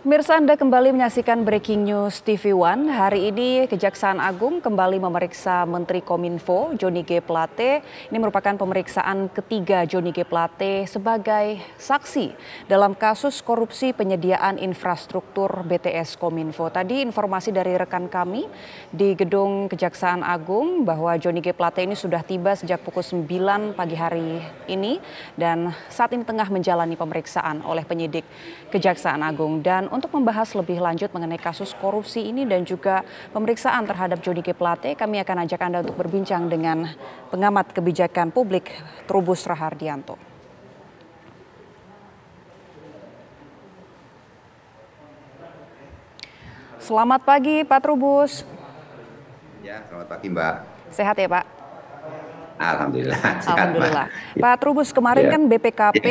Mirsa, Anda kembali menyaksikan Breaking News TV One. Hari ini Kejaksaan Agung kembali memeriksa Menteri Kominfo Johnny G. Plate. Ini merupakan pemeriksaan ketiga Johnny G. Plate sebagai saksi dalam kasus korupsi penyediaan infrastruktur BTS Kominfo. Tadi informasi dari rekan kami di gedung Kejaksaan Agung bahwa Johnny G. Plate ini sudah tiba sejak pukul 9 pagi hari ini dan saat ini tengah menjalani pemeriksaan oleh penyidik Kejaksaan Agung. Dan untuk membahas lebih lanjut mengenai kasus korupsi ini dan juga pemeriksaan terhadap Johnny G. Plate, kami akan ajak Anda untuk berbincang dengan pengamat kebijakan publik Trubus Rahardianto. Selamat pagi Pak Trubus. Ya, selamat pagi Mbak. Sehat ya Pak? Alhamdulillah. Sehat, Alhamdulillah. Pak Trubus, kemarin kan BPKP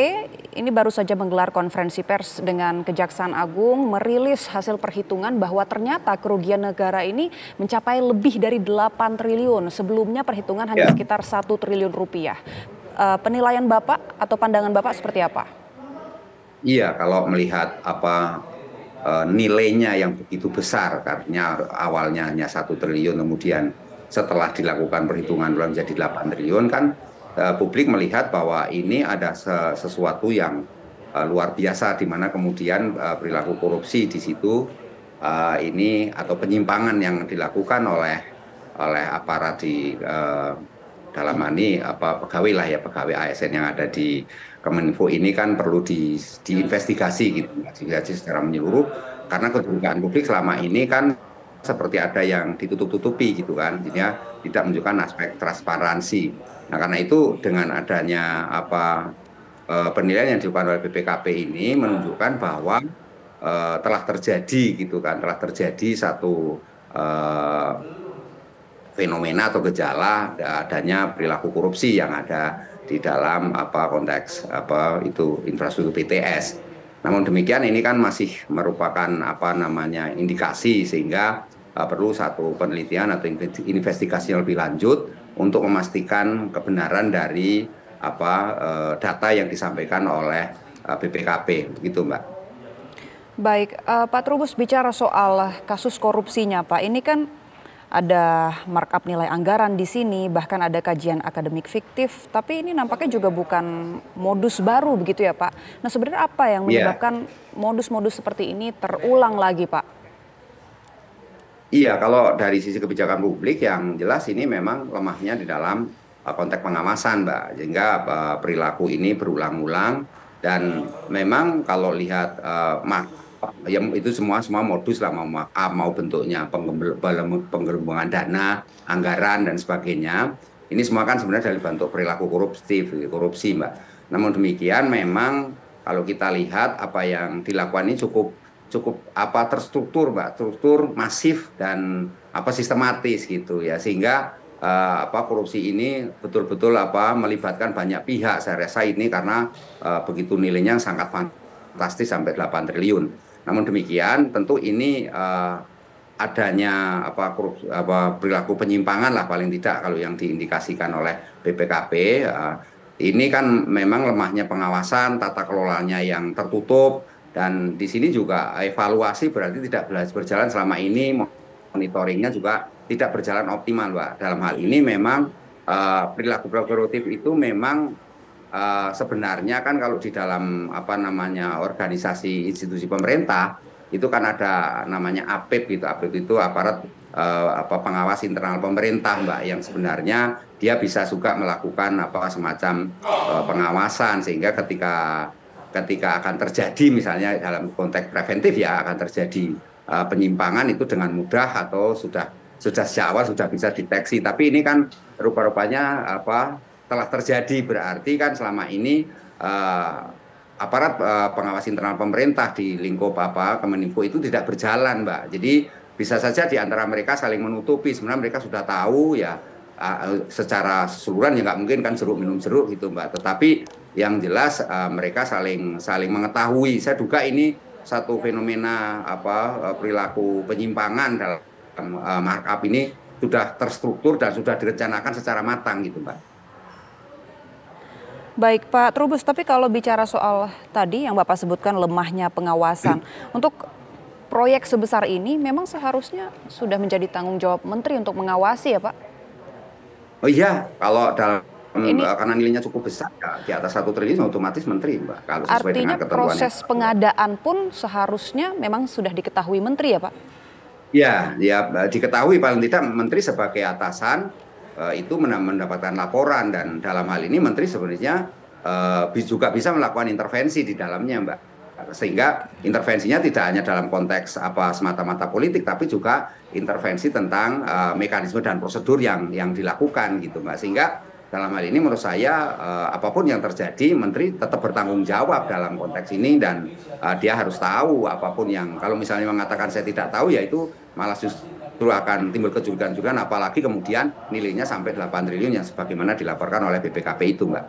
ini baru saja menggelar konferensi pers dengan Kejaksaan Agung merilis hasil perhitungan bahwa ternyata kerugian negara ini mencapai lebih dari 8 triliun. Sebelumnya perhitungan hanya sekitar 1 triliun rupiah. Penilaian Bapak atau pandangan Bapak seperti apa? Iya, kalau melihat nilainya yang begitu besar, karena awalnya hanya 1 triliun, kemudian setelah dilakukan perhitungan menjadi 8 triliun kan publik melihat bahwa ini ada sesuatu yang luar biasa, di mana kemudian perilaku korupsi di situ ini atau penyimpangan yang dilakukan oleh aparat di dalam ini pegawai lah ya, pegawai ASN yang ada di Kominfo ini kan perlu diinvestigasi gitu, investigasi secara menyeluruh, karena kecurigaan publik selama ini kan seperti ada yang ditutup-tutupi gitu kan, jadinya tidak menunjukkan aspek transparansi. Nah, karena itu dengan adanya penilaian yang dilakukan oleh BPKP ini menunjukkan bahwa telah terjadi gitu kan, telah terjadi satu fenomena atau gejala adanya perilaku korupsi yang ada di dalam konteks itu infrastruktur BTS. Namun demikian ini kan masih merupakan indikasi, sehingga perlu satu penelitian atau investigasi yang lebih lanjut untuk memastikan kebenaran dari data yang disampaikan oleh BPKP, begitu Mbak. Baik, Pak Trubus, bicara soal kasus korupsinya Pak, ini kan ada markup nilai anggaran di sini, bahkan ada kajian akademik fiktif, tapi ini nampaknya juga bukan modus baru begitu ya Pak. Nah, sebenarnya apa yang menyebabkan modus-modus seperti ini terulang lagi Pak? Iya, kalau dari sisi kebijakan publik yang jelas ini memang lemahnya di dalam konteks pengawasan Mbak, sehingga perilaku ini berulang-ulang dan memang kalau lihat ya itu semua modus lah, mau bentuknya penggelembungan dana, anggaran dan sebagainya. Ini semua kan sebenarnya dari bentuk perilaku korupsi Mbak. Namun demikian memang kalau kita lihat apa yang dilakukan ini cukup terstruktur Mbak, struktur masif dan sistematis gitu ya, sehingga korupsi ini betul-betul melibatkan banyak pihak. Saya rasa ini karena begitu nilainya sangat fantastis sampai 8 triliun. Namun demikian tentu ini adanya perilaku penyimpangan lah paling tidak kalau yang diindikasikan oleh BPKP. Ini kan memang lemahnya pengawasan, tata kelolanya yang tertutup, dan di sini juga evaluasi berarti tidak berjalan selama ini, monitoringnya juga tidak berjalan optimal Mbak. Dalam hal ini memang perilaku koruptif itu memang sebenarnya kan kalau di dalam organisasi institusi pemerintah itu kan ada namanya APIP gitu. APIP itu aparat pengawas internal pemerintah Mbak, yang sebenarnya dia bisa juga melakukan semacam pengawasan, sehingga ketika akan terjadi misalnya dalam konteks preventif ya akan terjadi penyimpangan itu dengan mudah atau sudah sejak awal sudah bisa deteksi. Tapi ini kan rupa-rupanya telah terjadi, berarti kan selama ini aparat pengawas internal pemerintah di lingkup Kominfo itu tidak berjalan Mbak. Jadi bisa saja di antara mereka saling menutupi, sebenarnya mereka sudah tahu ya secara keseluruhan ya nggak mungkin kan jeruk minum jeruk gitu Mbak. Tetapi yang jelas mereka saling mengetahui. Saya duga ini satu fenomena perilaku penyimpangan dalam markup ini sudah terstruktur dan sudah direncanakan secara matang gitu Mbak. Baik Pak Trubus, tapi kalau bicara soal tadi yang Bapak sebutkan lemahnya pengawasan, untuk proyek sebesar ini memang seharusnya sudah menjadi tanggung jawab menteri untuk mengawasi ya Pak? Oh iya, kalau dalam Ini karena nilainya cukup besar ya, di atas 1 triliun otomatis menteri, Mbak, kalau sesuai dengan artinya ketentuan yang proses pengadaan pun seharusnya memang sudah diketahui menteri ya Pak? ya, ya diketahui paling tidak menteri sebagai atasan itu mendapatkan laporan, dan dalam hal ini menteri sebenarnya juga bisa melakukan intervensi di dalamnya, Mbak. Sehingga intervensinya tidak hanya dalam konteks apa semata-mata politik, tapi juga intervensi tentang mekanisme dan prosedur yang dilakukan gitu, Mbak. Sehingga dalam hal ini menurut saya apapun yang terjadi menteri tetap bertanggung jawab dalam konteks ini, dan dia harus tahu apapun yang, kalau misalnya mengatakan saya tidak tahu, ya itu malah justru akan timbul kecurigaan, apalagi kemudian nilainya sampai 8 triliun yang sebagaimana dilaporkan oleh BPKP itu, Mbak.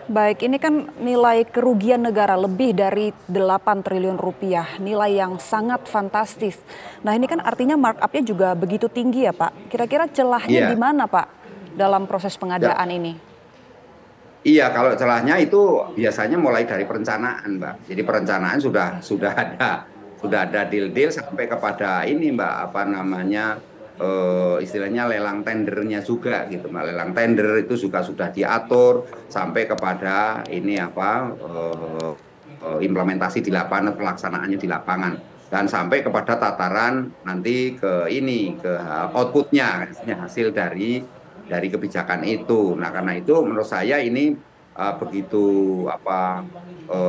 Baik, ini kan nilai kerugian negara lebih dari 8 triliun rupiah, nilai yang sangat fantastis. Nah ini kan artinya markup-nya juga begitu tinggi ya Pak. Kira-kira celahnya di mana Pak dalam proses pengadaan ini? Iya, kalau celahnya itu biasanya mulai dari perencanaan, Mbak. Jadi perencanaan sudah ada deal-deal sampai kepada ini, Mbak, apa namanya, istilahnya lelang tendernya juga gitu, Mbak. Lelang tender itu juga sudah diatur sampai kepada ini apa implementasi di lapangan, pelaksanaannya di lapangan, dan sampai kepada tataran nanti ke ini, ke outputnya, hasil dari kebijakan itu. Nah, karena itu menurut saya ini begitu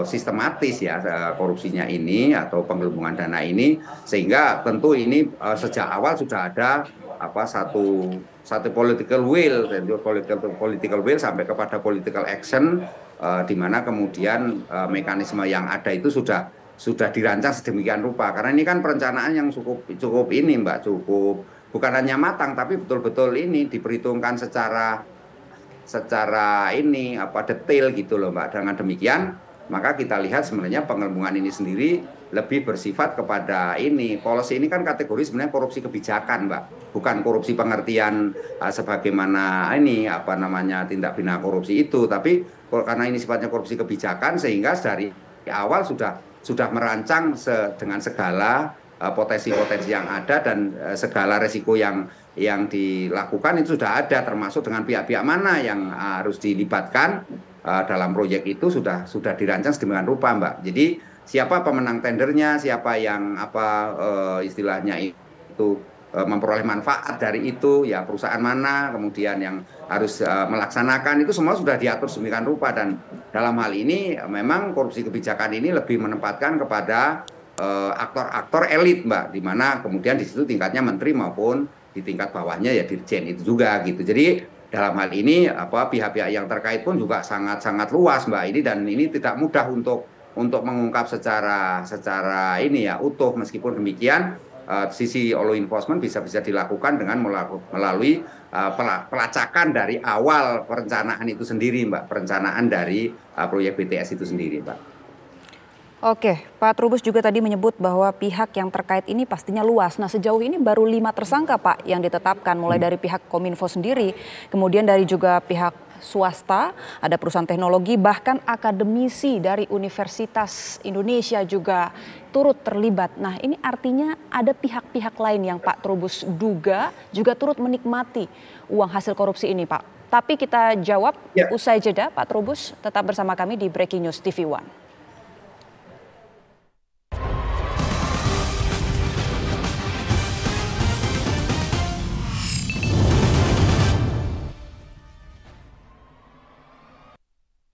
sistematis ya korupsinya ini atau penggelembungan dana ini, sehingga tentu ini sejak awal sudah ada satu political will, political will sampai kepada political action, di mana kemudian mekanisme yang ada itu sudah dirancang sedemikian rupa. Karena ini kan perencanaan yang cukup ini, Mbak, cukup bukan hanya matang, tapi betul-betul ini diperhitungkan secara ini detail gitu loh, Mbak. Dengan demikian maka kita lihat sebenarnya penggelembungan ini sendiri lebih bersifat kepada ini, policy ini kan kategori sebenarnya korupsi kebijakan, Mbak, bukan korupsi pengertian sebagaimana ini tindak pidana korupsi itu, tapi karena ini sifatnya korupsi kebijakan, sehingga dari awal sudah merancang dengan segala potensi-potensi yang ada dan segala resiko yang dilakukan itu sudah ada, termasuk dengan pihak-pihak mana yang harus dilibatkan dalam proyek itu sudah dirancang sedemikian rupa, Mbak. Jadi siapa pemenang tendernya, siapa yang istilahnya itu memperoleh manfaat dari itu, ya perusahaan mana kemudian yang harus melaksanakan, itu semua sudah diatur sedemikian rupa. Dan dalam hal ini memang korupsi kebijakan ini lebih menempatkan kepada aktor-aktor elit, Mbak, di mana kemudian di situ tingkatnya menteri maupun di tingkat bawahnya ya dirjen itu juga gitu. Jadi dalam hal ini pihak-pihak yang terkait pun juga sangat luas, Mbak, ini, dan ini tidak mudah untuk mengungkap secara ini ya utuh. Meskipun demikian sisi law enforcement bisa dilakukan dengan melalui pelacakan dari awal perencanaan itu sendiri, Mbak, perencanaan dari proyek BTS itu sendiri, Mbak. Oke, Pak Trubus juga tadi menyebut bahwa pihak yang terkait ini pastinya luas. Nah, sejauh ini baru 5 tersangka, Pak, yang ditetapkan, mulai dari pihak Kominfo sendiri, kemudian dari juga pihak swasta, ada perusahaan teknologi, bahkan akademisi dari Universitas Indonesia juga turut terlibat. Nah, ini artinya ada pihak-pihak lain yang Pak Trubus duga juga turut menikmati uang hasil korupsi ini, Pak. Tapi kita jawab usai jeda, Pak Trubus tetap bersama kami di Breaking News TV One.